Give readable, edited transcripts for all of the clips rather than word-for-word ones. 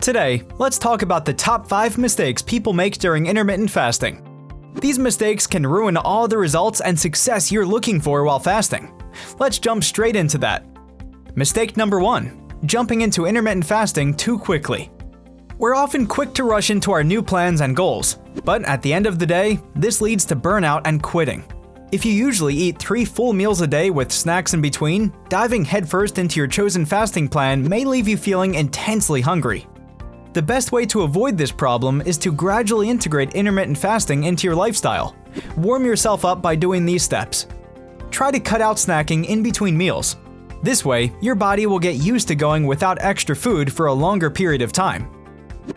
Today, let's talk about the top 5 mistakes people make during intermittent fasting. These mistakes can ruin all the results and success you're looking for while fasting. Let's jump straight into that. Mistake number 1. Jumping into intermittent fasting too quickly. We're often quick to rush into our new plans and goals, but at the end of the day, this leads to burnout and quitting. If you usually eat 3 full meals a day with snacks in between, diving headfirst into your chosen fasting plan may leave you feeling intensely hungry. The best way to avoid this problem is to gradually integrate intermittent fasting into your lifestyle. Warm yourself up by doing these steps. Try to cut out snacking in between meals. This way, your body will get used to going without extra food for a longer period of time.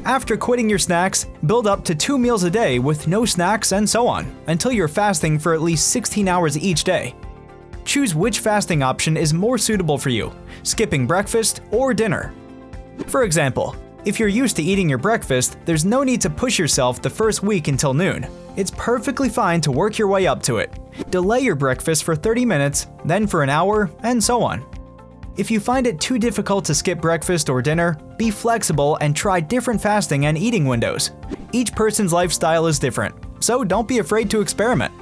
After quitting your snacks, build up to 2 meals a day with no snacks and so on, until you're fasting for at least 16 hours each day. Choose which fasting option is more suitable for you, skipping breakfast or dinner. For example, if you're used to eating your breakfast, there's no need to push yourself the first week until noon. It's perfectly fine to work your way up to it. Delay your breakfast for 30 minutes, then for an hour, and so on. If you find it too difficult to skip breakfast or dinner, be flexible and try different fasting and eating windows. Each person's lifestyle is different, so don't be afraid to experiment.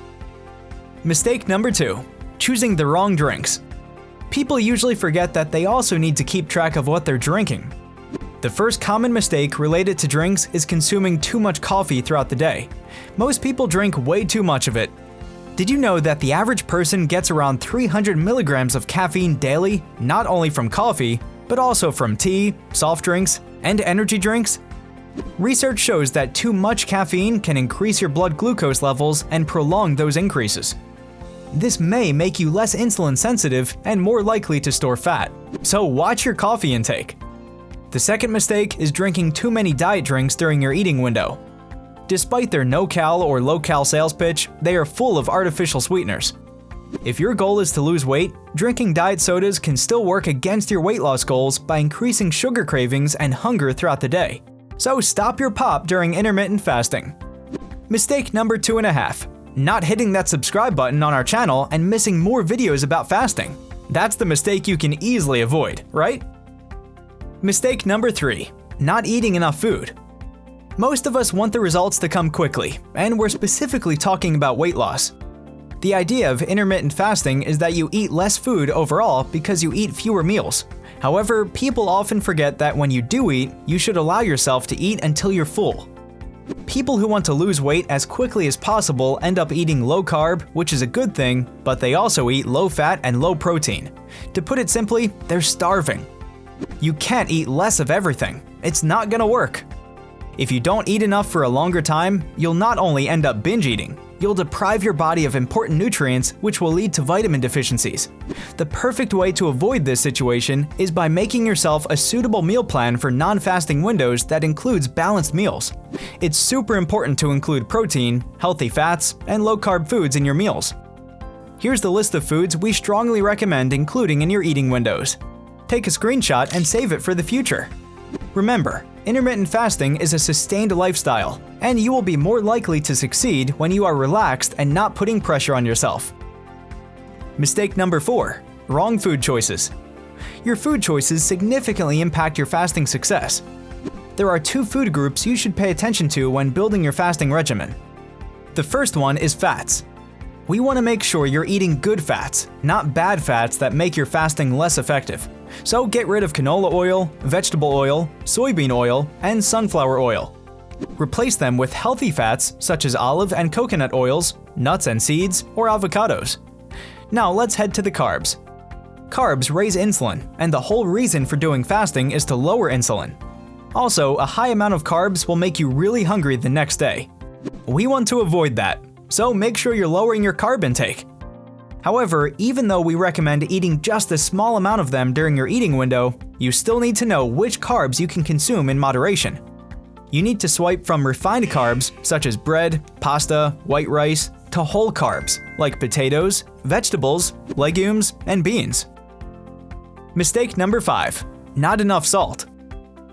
Mistake number 2. Choosing the wrong drinks. People usually forget that they also need to keep track of what they're drinking. The first common mistake related to drinks is consuming too much coffee throughout the day. Most people drink way too much of it. Did you know that the average person gets around 300 milligrams of caffeine daily, not only from coffee, but also from tea, soft drinks, and energy drinks? Research shows that too much caffeine can increase your blood glucose levels and prolong those increases. This may make you less insulin sensitive and more likely to store fat, so watch your coffee intake. The second mistake is drinking too many diet drinks during your eating window. Despite their no-cal or low-cal sales pitch, they are full of artificial sweeteners. If your goal is to lose weight, drinking diet sodas can still work against your weight loss goals by increasing sugar cravings and hunger throughout the day. So stop your pop during intermittent fasting. Mistake number 2.5. Not hitting that subscribe button on our channel and missing more videos about fasting. That's the mistake you can easily avoid, right? Mistake number 3. Not eating enough food. Most of us want the results to come quickly, and we're specifically talking about weight loss. The idea of intermittent fasting is that you eat less food overall because you eat fewer meals. However, people often forget that when you do eat, you should allow yourself to eat until you're full. People who want to lose weight as quickly as possible end up eating low carb, which is a good thing, but they also eat low fat and low protein. To put it simply, they're starving. You can't eat less of everything. It's not gonna work. If you don't eat enough for a longer time, you'll not only end up binge eating, you'll deprive your body of important nutrients which will lead to vitamin deficiencies. The perfect way to avoid this situation is by making yourself a suitable meal plan for non-fasting windows that includes balanced meals. It's super important to include protein, healthy fats, and low-carb foods in your meals. Here's the list of foods we strongly recommend including in your eating windows. Take a screenshot and save it for the future. Remember, intermittent fasting is a sustained lifestyle, and you will be more likely to succeed when you are relaxed and not putting pressure on yourself. Mistake number 4. Wrong food choices. Your food choices significantly impact your fasting success. There are 2 food groups you should pay attention to when building your fasting regimen. The first one is fats. We want to make sure you're eating good fats, not bad fats that make your fasting less effective. So get rid of canola oil, vegetable oil, soybean oil, and sunflower oil. Replace them with healthy fats such as olive and coconut oils, nuts and seeds, or avocados. Now let's head to the carbs. Carbs raise insulin, and the whole reason for doing fasting is to lower insulin. Also, a high amount of carbs will make you really hungry the next day. We want to avoid that, so make sure you're lowering your carb intake. However, even though we recommend eating just a small amount of them during your eating window, you still need to know which carbs you can consume in moderation. You need to swipe from refined carbs such as bread, pasta, white rice, to whole carbs like potatoes, vegetables, legumes, and beans. Mistake number 5. Not enough salt.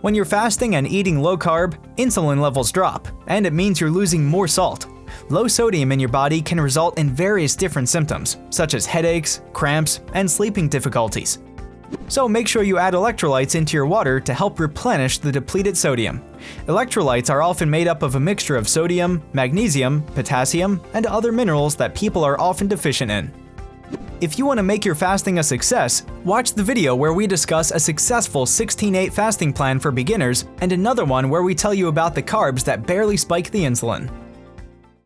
When you're fasting and eating low carb, insulin levels drop, and it means you're losing more salt. Low sodium in your body can result in various different symptoms, such as headaches, cramps, and sleeping difficulties. So make sure you add electrolytes into your water to help replenish the depleted sodium. Electrolytes are often made up of a mixture of sodium, magnesium, potassium, and other minerals that people are often deficient in. If you want to make your fasting a success, watch the video where we discuss a successful 16-8 fasting plan for beginners and another one where we tell you about the carbs that barely spike the insulin.